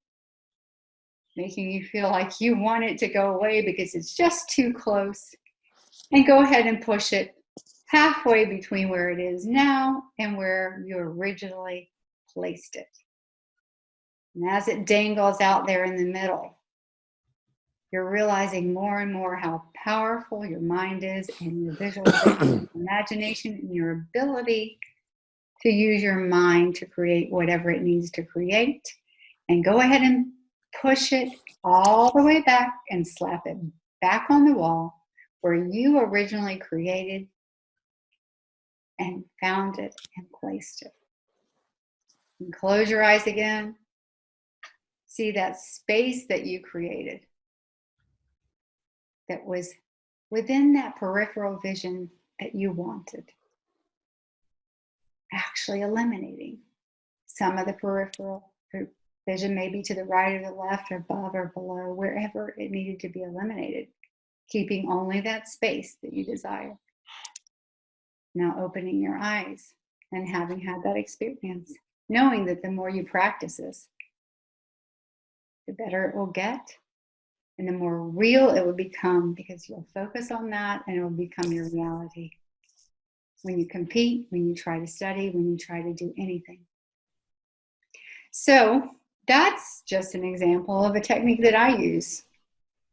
making you feel like you want it to go away because it's just too close. And go ahead and push it halfway between where it is now and where you originally placed it. And as it dangles out there in the middle, you're realizing more and more how powerful your mind is, and your visualization, imagination, and your ability to use your mind to create whatever it needs to create. And go ahead and push it all the way back and slap it back on the wall where you originally created and found it and placed it. And close your eyes again. See that space that you created. that was within that peripheral vision that you wanted. Actually eliminating some of the peripheral vision, maybe to the right or the left or above or below, wherever it needed to be eliminated, keeping only that space that you desire. Now opening your eyes and having had that experience, knowing that the more you practice this, the better it will get and the more real it will become, because you'll focus on that and it will become your reality. When you compete, when you try to study, when you try to do anything. So that's just an example of a technique that I use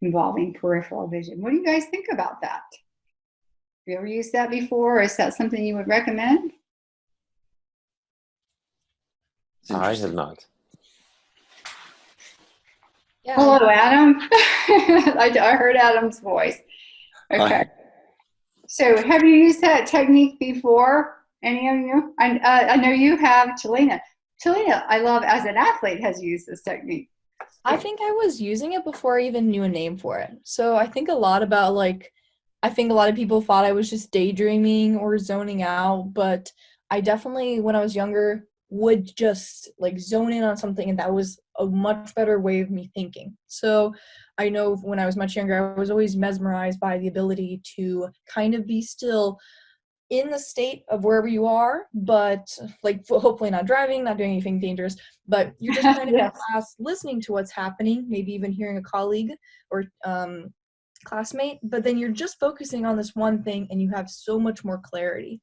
involving peripheral vision. What do you guys think about that? Have you ever used that before? Or is that something you would recommend? I have not. Yeah. Hello, Adam. I heard Adam's voice. Okay. Hi. So have you used that technique before? Any of you? I know you have, Talina. Talina, I love, as an athlete, has used this technique. I think I was using it before I even knew a name for it. So I think a lot about, like, I think a lot of people thought I was just daydreaming or zoning out, but I definitely, when I was younger, would just like zone in on something, and that was a much better way of me thinking. So I know when I was much younger, I was always mesmerized by the ability to kind of be still in the state of wherever you are, but like hopefully not driving, not doing anything dangerous, but you're just kind of Yes. in class listening to what's happening, maybe even hearing a colleague or classmate, but then you're just focusing on this one thing and you have so much more clarity.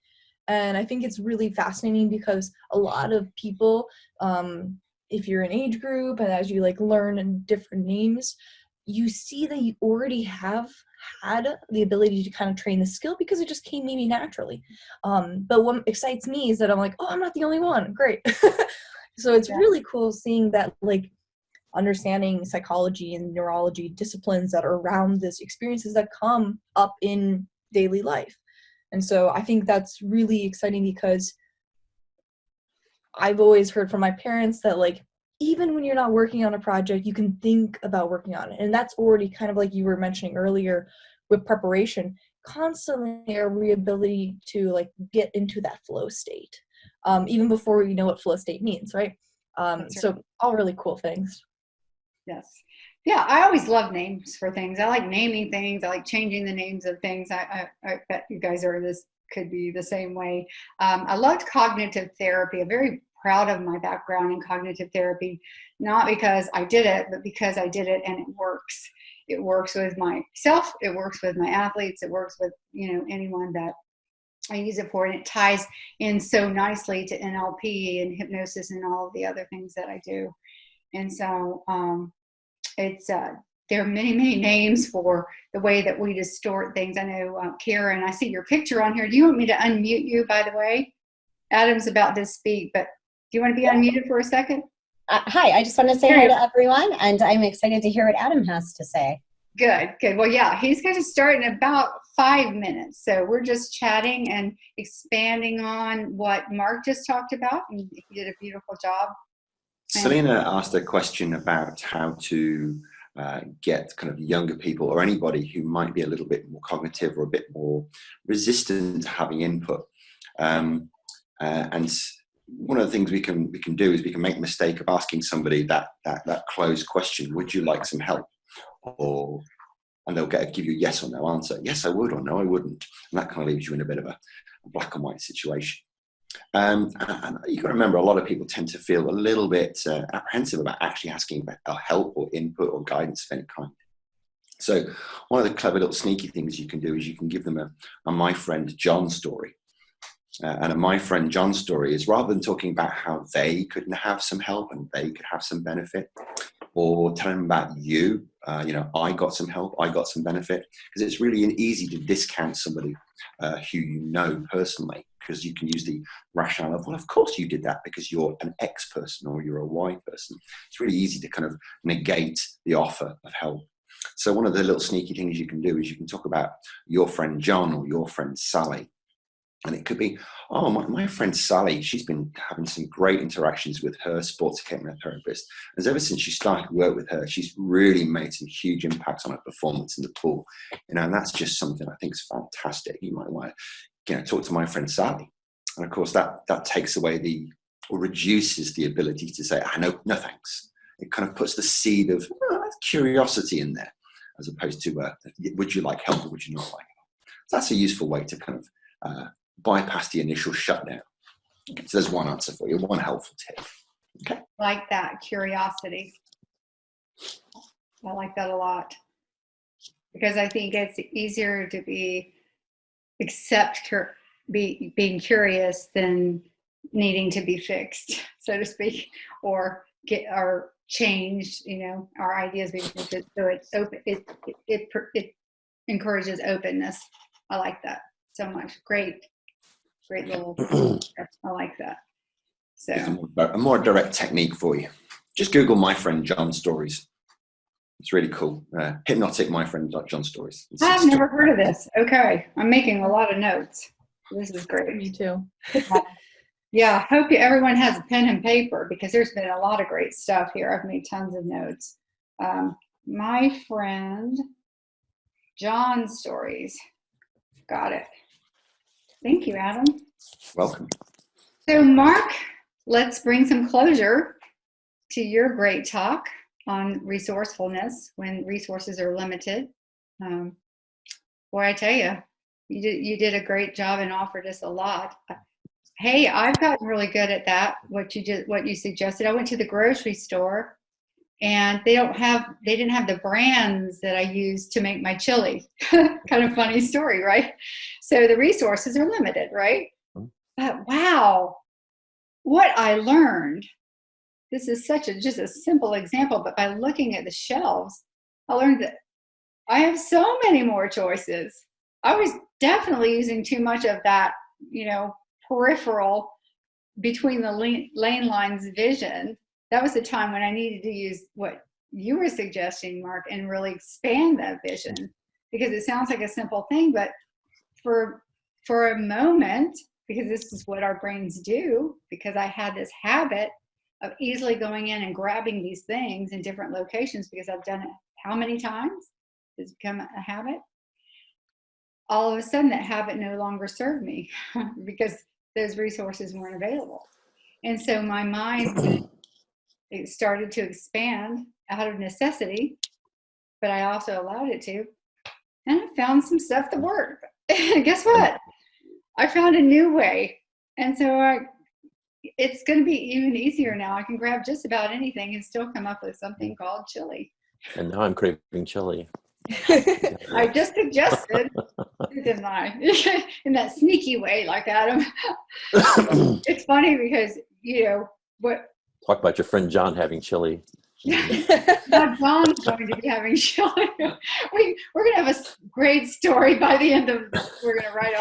And I think it's really fascinating because a lot of people, if you're an age group and as you like learn different names, you see that you already have had the ability to kind of train the skill because it just came maybe naturally. But what excites me is that I'm like, oh, I'm not the only one. Great. So it's really cool seeing that, like, understanding psychology and neurology disciplines that are around this, experiences that come up in daily life. And so I think that's really exciting because I've always heard from my parents that, like, even when you're not working on a project, you can think about working on it. And that's already kind of like you were mentioning earlier with preparation, constantly our ability to like get into that flow state, even before we know what flow state means, right? That's right. So all really cool things. Yes. Yeah, I always love names for things. I like naming things. I like changing the names of things. I bet you guys are this could be the same way. I loved cognitive therapy. I'm very proud of my background in cognitive therapy, not because I did it, but because I did it and it works. It works with myself. It works with my athletes. It works with, anyone that I use it for, and it ties in so nicely to NLP and hypnosis and all of the other things that I do. And so it's there are many, many names for the way that we distort things. I know, Karen, I see your picture on here. Do you want me to unmute you, by the way? Adam's about to speak, but do you want to be unmuted for a second? Hi, I just want to say hi to everyone, and I'm excited to hear what Adam has to say. Good. Well, yeah, he's going to start in about 5 minutes. So we're just chatting and expanding on what Mark just talked about, and he did a beautiful job. Selena asked a question about how to get kind of younger people or anybody who might be a little bit more cognitive or a bit more resistant to having input. And one of the things we can do is we can make the mistake of asking somebody that closed question: would you like some help? And they'll give you a yes or no answer. Yes, I would, or no, I wouldn't. And that kind of leaves you in a bit of a black and white situation. And you've got to remember, a lot of people tend to feel a little bit apprehensive about actually asking for help or input or guidance of any kind. So one of the clever little sneaky things you can do is you can give them a My Friend John story. And a My Friend John story is, rather than talking about how they could have some help and they could have some benefit, or telling them about you, I got some help, I got some benefit, because it's really easy to discount somebody who you know personally, because you can use the rationale of, well, of course you did that because you're an X person or you're a Y person. It's really easy to kind of negate the offer of help. So one of the little sneaky things you can do is you can talk about your friend John or your friend Sally. And it could be, oh, my friend Sally, she's been having some great interactions with her sports hypnotherapist. And ever since she started to work with her, she's really made some huge impacts on her performance in the pool. And that's just something I think is fantastic. You might want to, talk to my friend Sally. And of course, that takes away or reduces the ability to say, no thanks. It kind of puts the seed of curiosity in there, as opposed to, would you like help or would you not like help? So that's a useful way to kind of bypass the initial shutdown. Okay, so there's one answer for you, one helpful tip. Okay. Like that, curiosity. I like that a lot, because I think it's easier to being curious than needing to be fixed, so to speak, or changed. Our ideas being shifted. So it's open. It encourages openness. I like that so much. Great little. I like that. So a more direct technique for you. Just Google my friend John stories. It's really cool. Hypnotic my friend John stories. I've never heard of this. Okay, I'm making a lot of notes. This is great. Me too. Yeah, I hope everyone has a pen and paper, because there's been a lot of great stuff here. I've made tons of notes. My friend John stories. Got it. Thank you, Adam. Welcome. So, Mark, let's bring some closure to your great talk on resourcefulness when resources are limited. Boy, I tell you, you did a great job and offered us a lot. Hey, I've gotten really good at that. What you suggested. I went to the grocery store, and they didn't have the brands that I use to make my chili. Kind of funny story, right? So the resources are limited, right? But wow, what I learned. This is just a simple example, but by looking at the shelves, I learned that I have so many more choices. I was definitely using too much of that, peripheral between the lane lines vision. That was the time when I needed to use what you were suggesting, Mark, and really expand that vision, because it sounds like a simple thing, but for a moment, because this is what our brains do, because I had this habit of easily going in and grabbing these things in different locations, because I've done it how many times? It's become a habit. All of a sudden, that habit no longer served me because those resources weren't available. And so my mind, it started to expand out of necessity, but I also allowed it to. And I found some stuff that worked. Guess what? I found a new way. And so it's going to be even easier now. I can grab just about anything and still come up with something called chili. And now I'm craving chili. I just suggested, didn't I? In that sneaky way, like Adam. It's funny because, Talk about your friend John having chili. Now John's going to be having chili. We're going to have a great story by the end of this. We're going to write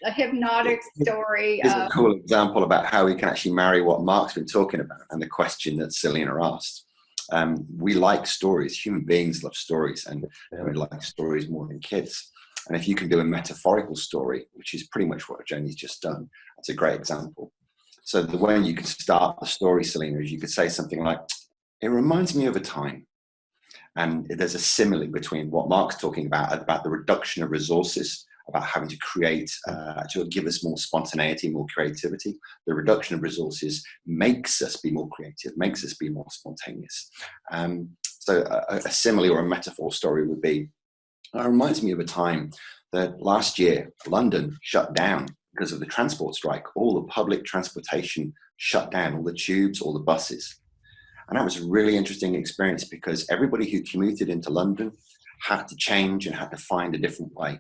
a hypnotic story. Here's a cool example about how we can actually marry what Mark's been talking about and the question that Selena asked. We like stories. Human beings love stories, and we like stories more than kids. And if you can do a metaphorical story, which is pretty much what Joni's just done, that's a great example. So the way you can start the story, Selena, is you could say something like, it reminds me of a time. And there's a simile between what Mark's talking about the reduction of resources, about having to create, to give us more spontaneity, more creativity. The reduction of resources makes us be more creative, makes us be more spontaneous. So a simile or a metaphor story would be, it reminds me of a time that last year, London shut down because of the transport strike. All the public transportation shut down, all the tubes, all the buses. And that was a really interesting experience because everybody who commuted into London had to change and had to find a different way.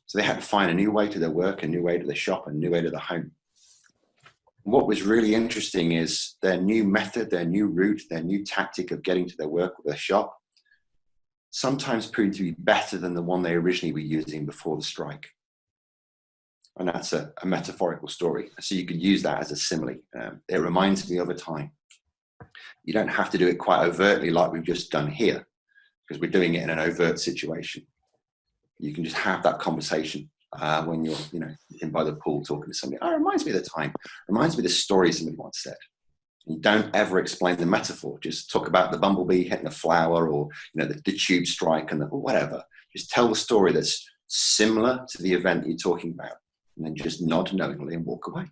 So they had to find a new way to their work, a new way to their shop, a new way to their home. And what was really interesting is their new method, their new route, their new tactic of getting to their work or their shop sometimes proved to be better than the one they originally were using before the strike. And that's a metaphorical story. So you could use that as a simile. It reminds me of a time. You don't have to do it quite overtly like we've just done here, because we're doing it in an overt situation. You can just have that conversation when you're, sitting by the pool talking to somebody. Oh, it reminds me of the time. Reminds me of the story somebody once said. You don't ever explain the metaphor. Just talk about the bumblebee hitting a flower, or the tube strike, or whatever. Just tell the story that's similar to the event you're talking about, and then just nod knowingly and walk away.